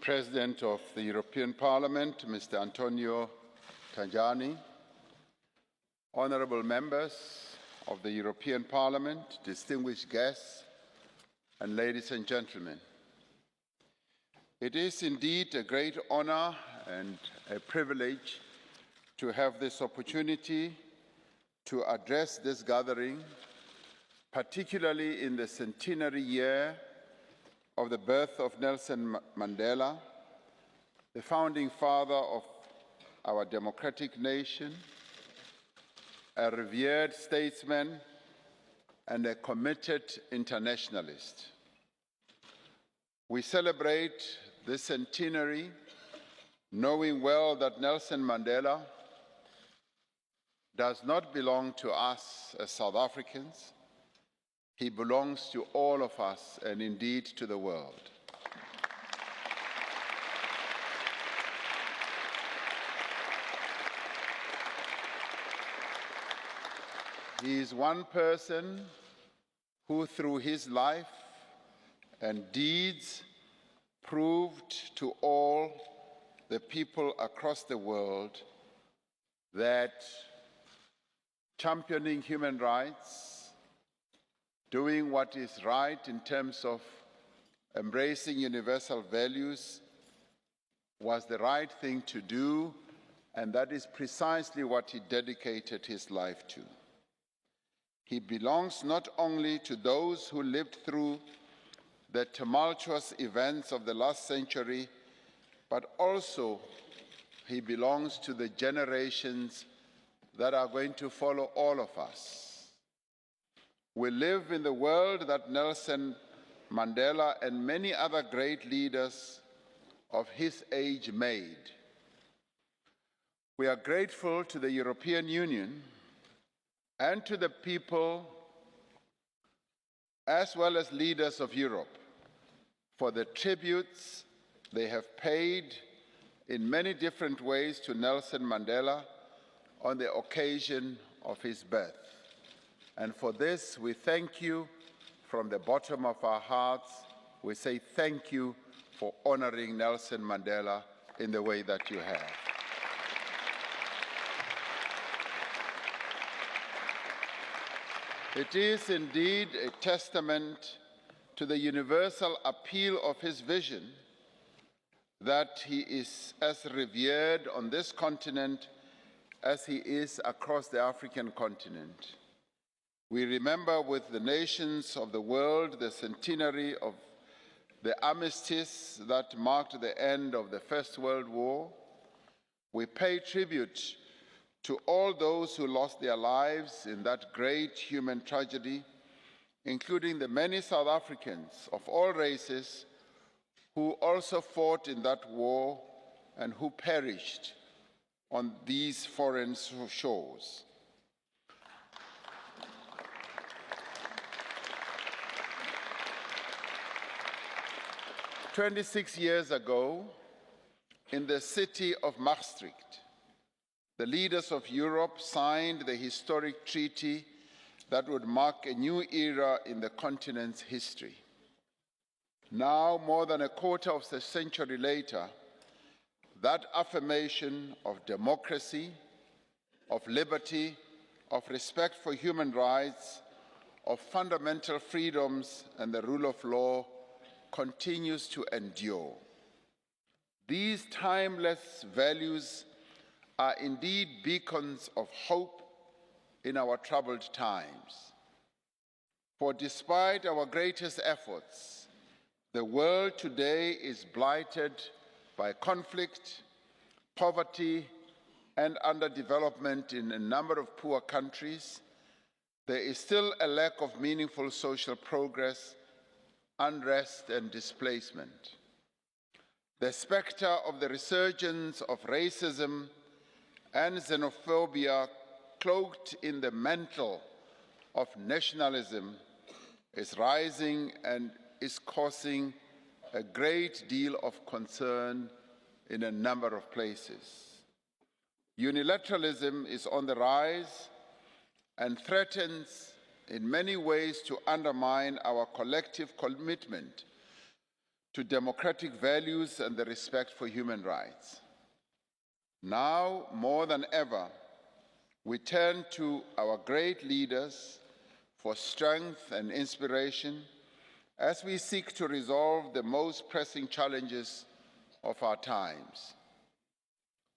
President of the European Parliament, Mr. Antonio Tajani, honorable members of the European Parliament, distinguished guests, and ladies and gentlemen. It is indeed a great honor and a privilege to have this opportunity to address this gathering, particularly in the centenary year of the birth of Nelson Mandela, the founding father of our democratic nation, a revered statesman, and a committed internationalist. We celebrate this centenary knowing well that Nelson Mandela does not belong to us as South Africans. He belongs to all of us and indeed to the world. He is one person who, through his life and deeds, proved to all the people across the world that championing human rights, doing what is right in terms of embracing universal values was the right thing to do, and that is precisely what he dedicated his life to. He belongs not only to those who lived through the tumultuous events of the last century, but also he belongs to the generations that are going to follow all of us. We live in the world that Nelson Mandela and many other great leaders of his age made. We are grateful to the European Union and to the people, as well as leaders of Europe, for the tributes they have paid in many different ways to Nelson Mandela on the occasion of his birth. And for this, we thank you from the bottom of our hearts. We say thank you for honoring Nelson Mandela in the way that you have. It is indeed a testament to the universal appeal of his vision that he is as revered on this continent as he is across the African continent. We remember with the nations of the world the centenary of the armistice that marked the end of the First World War. We pay tribute to all those who lost their lives in that great human tragedy, including the many South Africans of all races who also fought in that war and who perished on these foreign shores. 26 years ago, in the city of Maastricht, the leaders of Europe signed the historic treaty that would mark a new era in the continent's history. Now, more than a quarter of a century later, that affirmation of democracy, of liberty, of respect for human rights, of fundamental freedoms and the rule of law continues to endure. These timeless values are indeed beacons of hope in our troubled times. For despite our greatest efforts, the world today is blighted by conflict, poverty, and underdevelopment in a number of poor countries. There is still a lack of meaningful social progress, unrest, and displacement. The specter of the resurgence of racism and xenophobia, cloaked in the mantle of nationalism, is rising and is causing a great deal of concern in a number of places. Unilateralism is on the rise and threatens in many ways to undermine our collective commitment to democratic values and the respect for human rights. Now, more than ever, we turn to our great leaders for strength and inspiration as we seek to resolve the most pressing challenges of our times.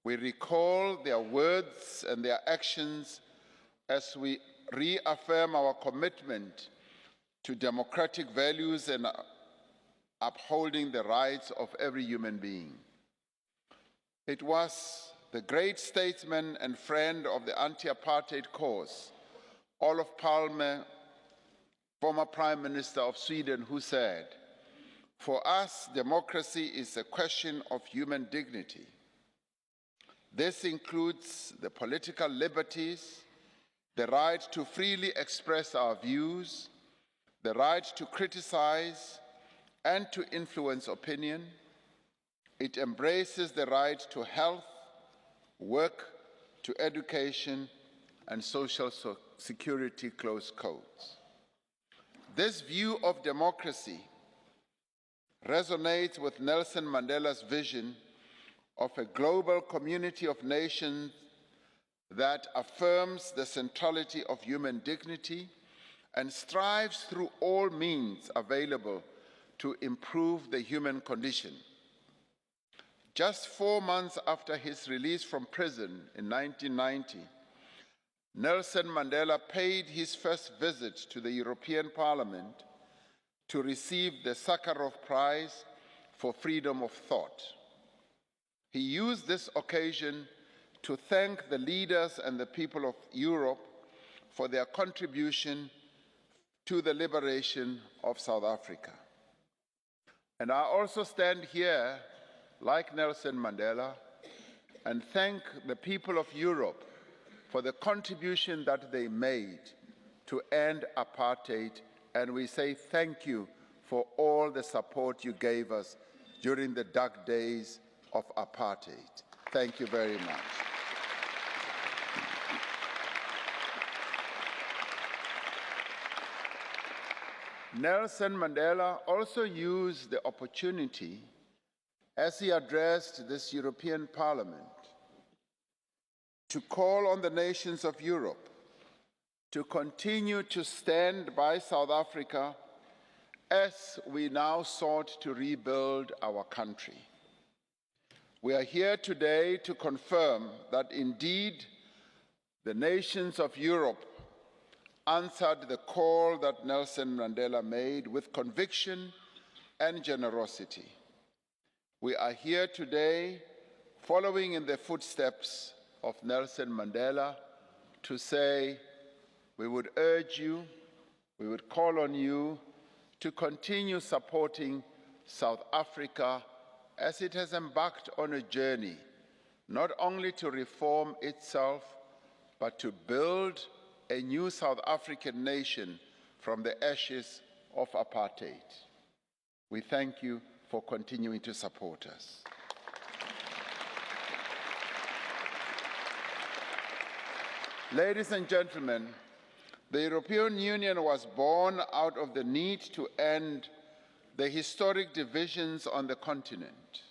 We recall their words and their actions as we reaffirm our commitment to democratic values and upholding the rights of every human being. It was the great statesman and friend of the anti-apartheid cause, Olof Palme, former Prime Minister of Sweden, who said, "For us, democracy is a question of human dignity. This includes the political liberties, the right to freely express our views, the right to criticize and to influence opinion. It embraces the right to health, work, to education, and social security," close quotes. This view of democracy resonates with Nelson Mandela's vision of a global community of nations that affirms the centrality of human dignity and strives through all means available to improve the human condition. Just 4 months after his release from prison in 1990, Nelson Mandela paid his first visit to the European Parliament to receive the Sakharov Prize for Freedom of Thought. He used this occasion to thank the leaders and the people of Europe for their contribution to the liberation of South Africa. And I also stand here, like Nelson Mandela, and thank the people of Europe for the contribution that they made to end apartheid, and we say thank you for all the support you gave us during the dark days of apartheid. Thank you very much. Nelson Mandela also used the opportunity as he addressed this European Parliament to call on the nations of Europe to continue to stand by South Africa as we now sought to rebuild our country. We are here today to confirm that indeed the nations of Europe answered the call that Nelson Mandela made with conviction and generosity. We are here today following in the footsteps of Nelson Mandela to say we would urge you, we would call on you to continue supporting South Africa as it has embarked on a journey not only to reform itself, but to build a new South African nation from the ashes of apartheid. We thank you for continuing to support us. Ladies and gentlemen, the European Union was born out of the need to end the historic divisions on the continent,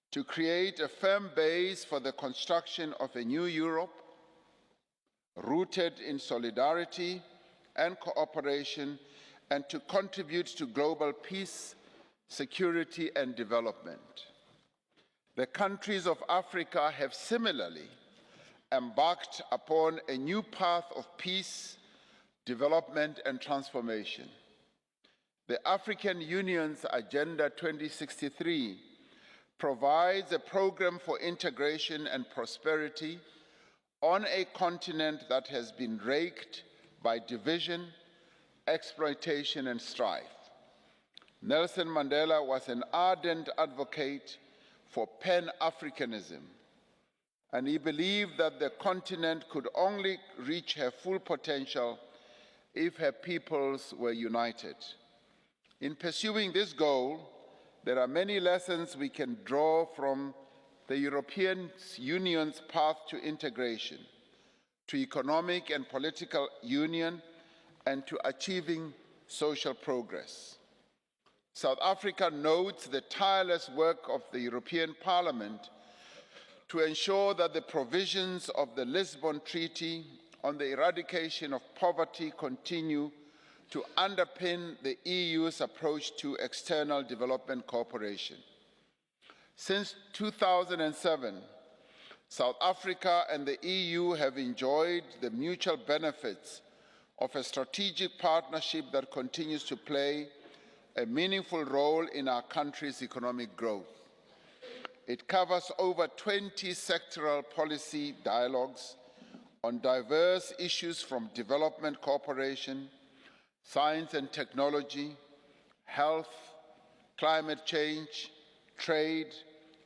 to create a firm base for the construction of a new Europe rooted in solidarity and cooperation, and to contribute to global peace, security, and development. The countries of Africa have similarly embarked upon a new path of peace, development, and transformation. The African Union's Agenda 2063 provides a program for integration and prosperity on a continent that has been raked by division, exploitation, and strife. Nelson Mandela was an ardent advocate for Pan-Africanism, and he believed that the continent could only reach her full potential if her peoples were united. In pursuing this goal, there are many lessons we can draw from the European Union's path to integration, to economic and political union, and to achieving social progress. South Africa notes the tireless work of the European Parliament to ensure that the provisions of the Lisbon Treaty on the eradication of poverty continue to underpin the EU's approach to external development cooperation. Since 2007, South Africa and the EU have enjoyed the mutual benefits of a strategic partnership that continues to play a meaningful role in our country's economic growth. It covers over 20 sectoral policy dialogues on diverse issues from development cooperation, science and technology, health, climate change, trade,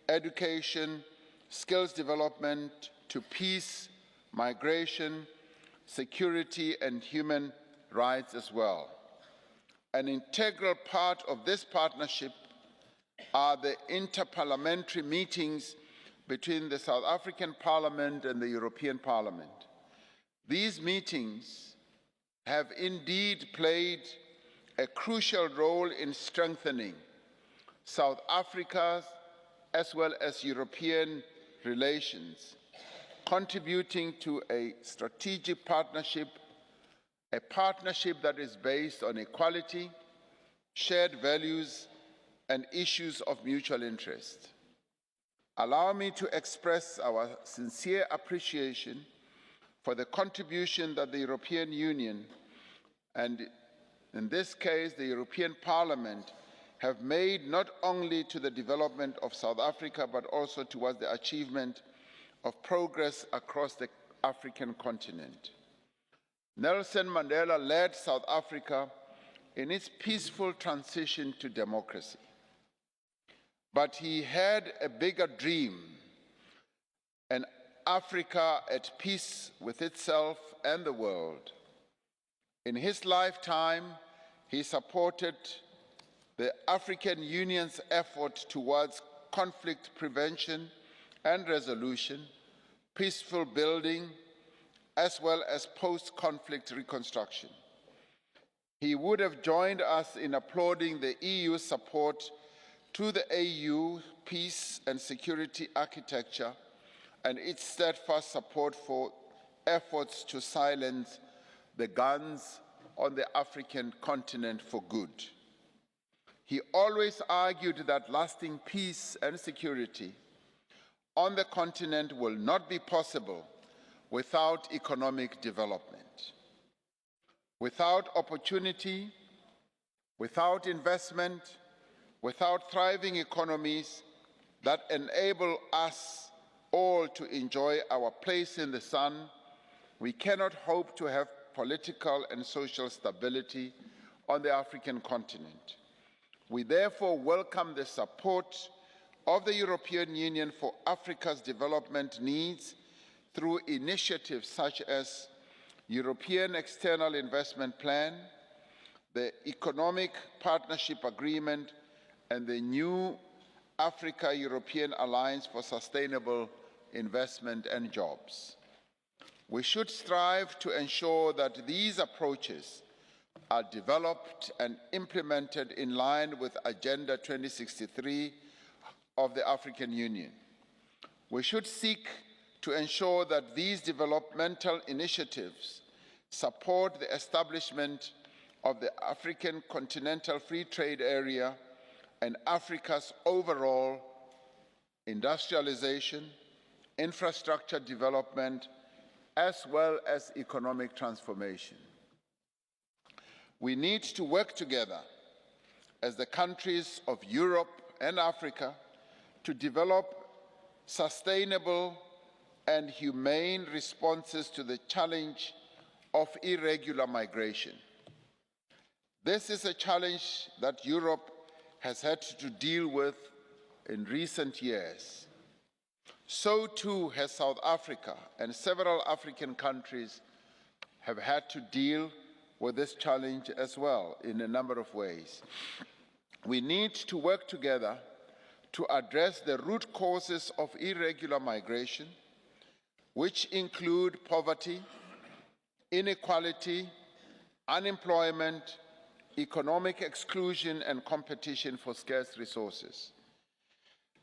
education, skills development, to peace, migration, security, and human rights as well. An integral part of this partnership are the interparliamentary meetings between the South African Parliament and the European Parliament. These meetings have indeed played a crucial role in strengthening South Africa's as well as European relations, contributing to a strategic partnership, a partnership that is based on equality, shared values, and issues of mutual interest. Allow me to express our sincere appreciation for the contribution that the European Union, and in this case the European Parliament, have made not only to the development of South Africa, but also towards the achievement of progress across the African continent. Nelson Mandela led South Africa in its peaceful transition to democracy. But he had a bigger dream, an Africa at peace with itself and the world. In his lifetime, he supported the African Union's effort towards conflict prevention and resolution, peaceful building, as well as post-conflict reconstruction. He would have joined us in applauding the EU's support to the AU peace and security architecture and its steadfast support for efforts to silence the guns on the African continent for good. He always argued that lasting peace and security on the continent will not be possible without economic development. Without opportunity, without investment, without thriving economies that enable us all to enjoy our place in the sun, we cannot hope to have political and social stability on the African continent. We therefore welcome the support of the European Union for Africa's development needs through initiatives such as European External Investment Plan, the Economic Partnership Agreement, and the new Africa-European Alliance for Sustainable Investment and Jobs. We should strive to ensure that these approaches are developed and implemented in line with Agenda 2063 of the African Union. We should seek to ensure that these developmental initiatives support the establishment of the African Continental Free Trade Area and Africa's overall industrialization, infrastructure development, as well as economic transformation. We need to work together as the countries of Europe and Africa to develop sustainable and humane responses to the challenge of irregular migration. This is a challenge that Europe has had to deal with in recent years. So too has South Africa, and several African countries have had to deal with this challenge as well in a number of ways. We need to work together to address the root causes of irregular migration, which include poverty, inequality, unemployment, economic exclusion and competition for scarce resources.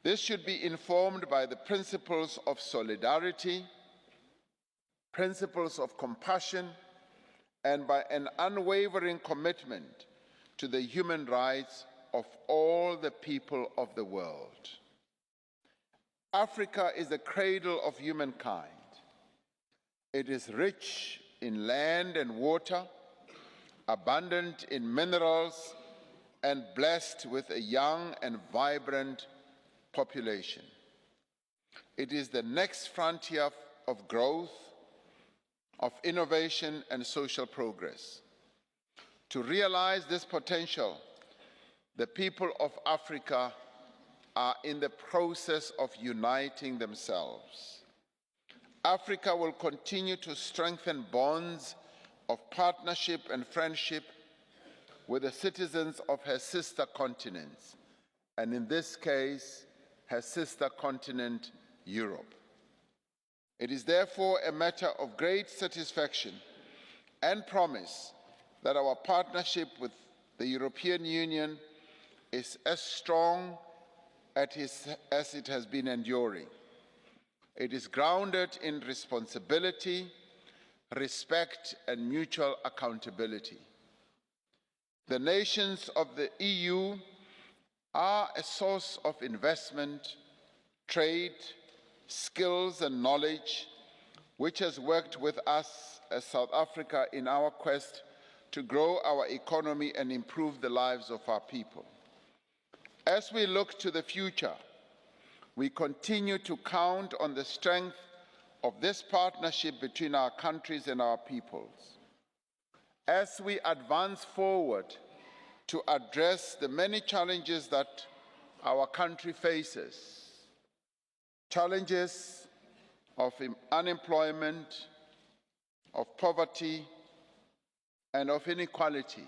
This should be informed by the principles of solidarity, principles of compassion, and by an unwavering commitment to the human rights of all the people of the world. Africa is the cradle of humankind. It is rich in land and water, abundant in minerals, and blessed with a young and vibrant population. It is the next frontier of growth, of innovation, and social progress. To realize this potential, the people of Africa are in the process of uniting themselves. Africa will continue to strengthen bonds of partnership and friendship with the citizens of her sister continents, and in this case, her sister continent, Europe. It is therefore a matter of great satisfaction and promise that our partnership with the European Union is as strong as it has been enduring. It is grounded in responsibility, respect, and mutual accountability. The nations of the EU are a source of investment, trade, skills, and knowledge, which has worked with us as South Africa in our quest to grow our economy and improve the lives of our people. As we look to the future, we continue to count on the strength of this partnership between our countries and our peoples. As we advance forward to address the many challenges that our country faces, challenges of unemployment, of poverty, and of inequality,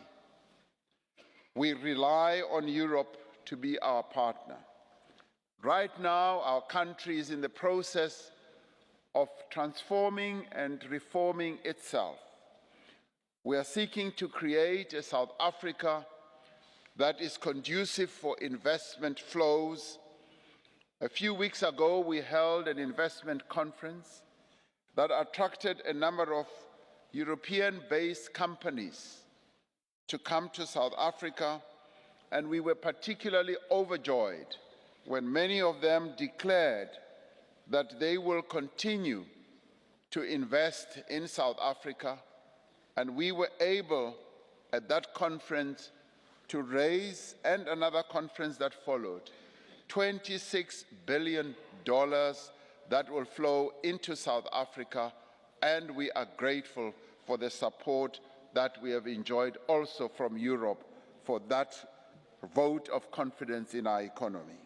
we rely on Europe to be our partner. Right now, our country is in the process of transforming and reforming itself. We are seeking to create a South Africa that is conducive for investment flows. A few weeks ago, we held an investment conference that attracted a number of European-based companies to come to South Africa, and we were particularly overjoyed when many of them declared that they will continue to invest in South Africa, and we were able at that conference to raise, and another conference that followed, $26 billion that will flow into South Africa, and we are grateful for the support that we have enjoyed also from Europe for that vote of confidence in our economy.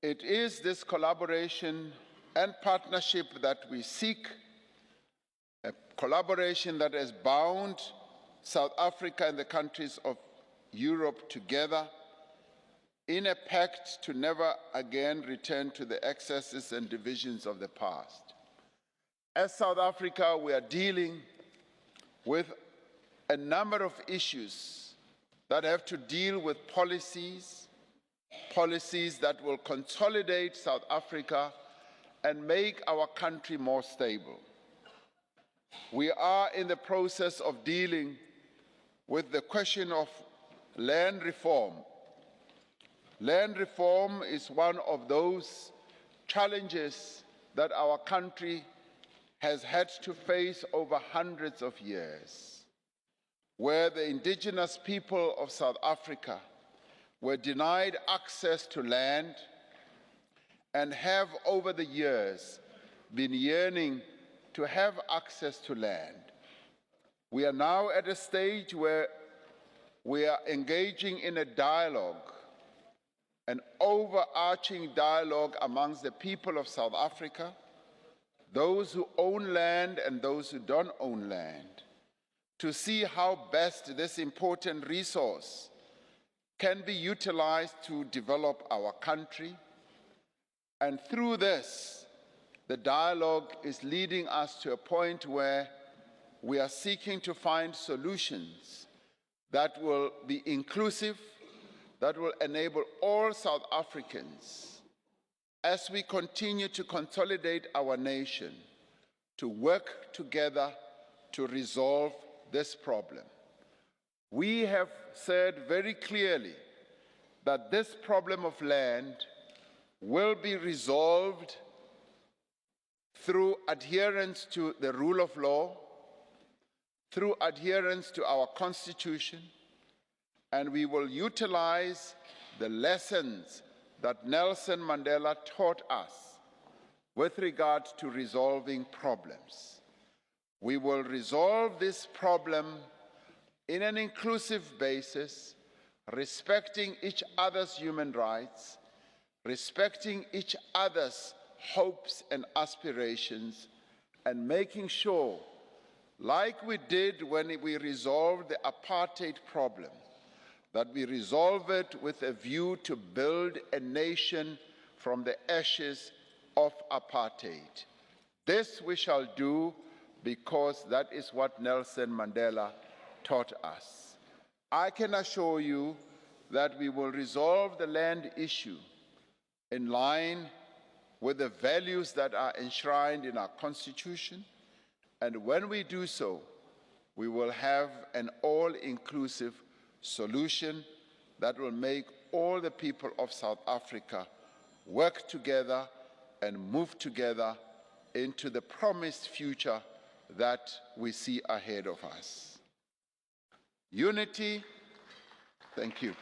It is this collaboration and partnership that we seek, a collaboration that has bound South Africa and the countries of Europe together in a pact to never again return to the excesses and divisions of the past. As South Africa, we are dealing with a number of issues that have to deal with policies that will consolidate South Africa and make our country more stable. We are in the process of dealing with the question of land reform. Land reform is one of those challenges that our country has had to face over hundreds of years, where the indigenous people of South Africa were denied access to land and have over the years been yearning to have access to land. We are now at a stage where we are engaging in a dialogue, an overarching dialogue amongst the people of South Africa, those who own land and those who don't own land, to see how best this important resource can be utilized to develop our country. And through this, the dialogue is leading us to a point where we are seeking to find solutions that will be inclusive, that will enable all South Africans, as we continue to consolidate our nation, to work together to resolve this problem. We have said very clearly that this problem of land will be resolved through adherence to the rule of law, through adherence to our Constitution, and we will utilize the lessons that Nelson Mandela taught us with regard to resolving problems. We will resolve this problem in an inclusive basis, respecting each other's human rights, respecting each other's hopes and aspirations, and making sure, like we did when we resolved the apartheid problem, that we resolve it with a view to build a nation from the ashes of apartheid. This we shall do because that is what Nelson Mandela taught us. I can assure you that we will resolve the land issue in line with the values that are enshrined in our Constitution, and when we do so, we will have an all-inclusive solution that will make all the people of South Africa work together and move together into the promised future that we see ahead of us. Unity, thank you.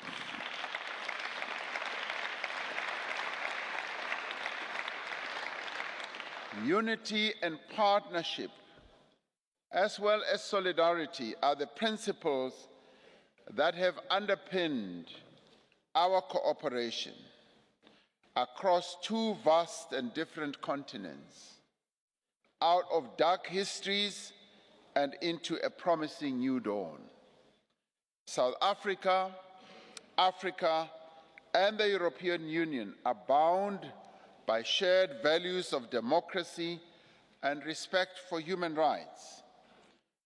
Unity and partnership, as well as solidarity, are the principles that have underpinned our cooperation across two vast and different continents, out of dark histories and into a promising new dawn. South Africa, Africa, and the European Union are bound by shared values of democracy and respect for human rights.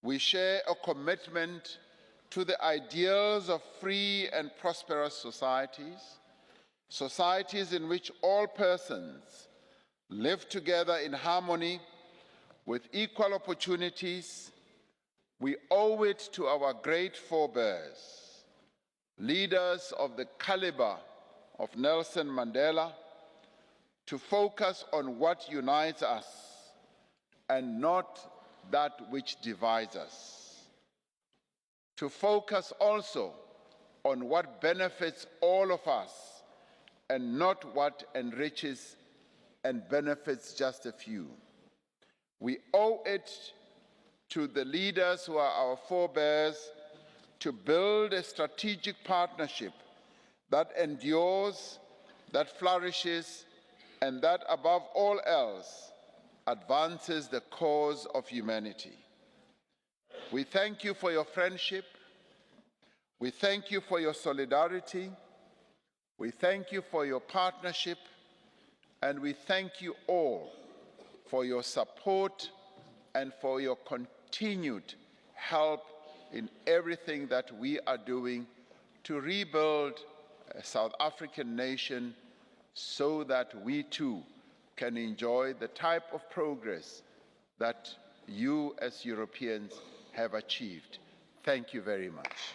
We share a commitment to the ideals of free and prosperous societies, societies in which all persons live together in harmony with equal opportunities. We owe it to our great forebears, leaders of the caliber of Nelson Mandela, to focus on what unites us and not that which divides us. To focus also on what benefits all of us and not what enriches and benefits just a few. We owe it to the leaders who are our forebears to build a strategic partnership that endures, that flourishes, and that above all else advances the cause of humanity. We thank you for your friendship. We thank you for your solidarity. We thank you for your partnership. And we thank you all for your support and for your continued help in everything that we are doing to rebuild a South African nation so that we too can enjoy the type of progress that you as Europeans have achieved. Thank you very much.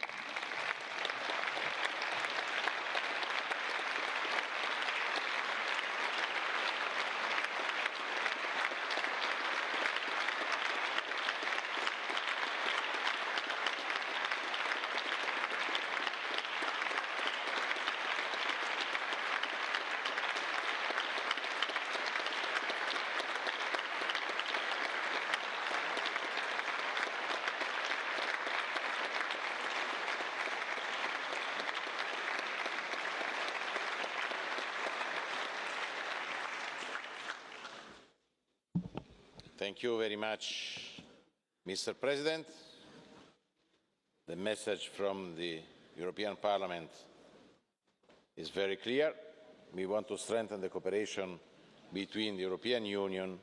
Thank you very much, Mr. President. The message from the European Parliament is very clear. We want to strengthen the cooperation between the European Union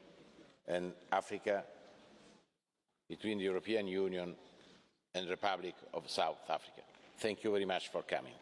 and Africa, between the European Union and the Republic of South Africa. Thank you very much for coming.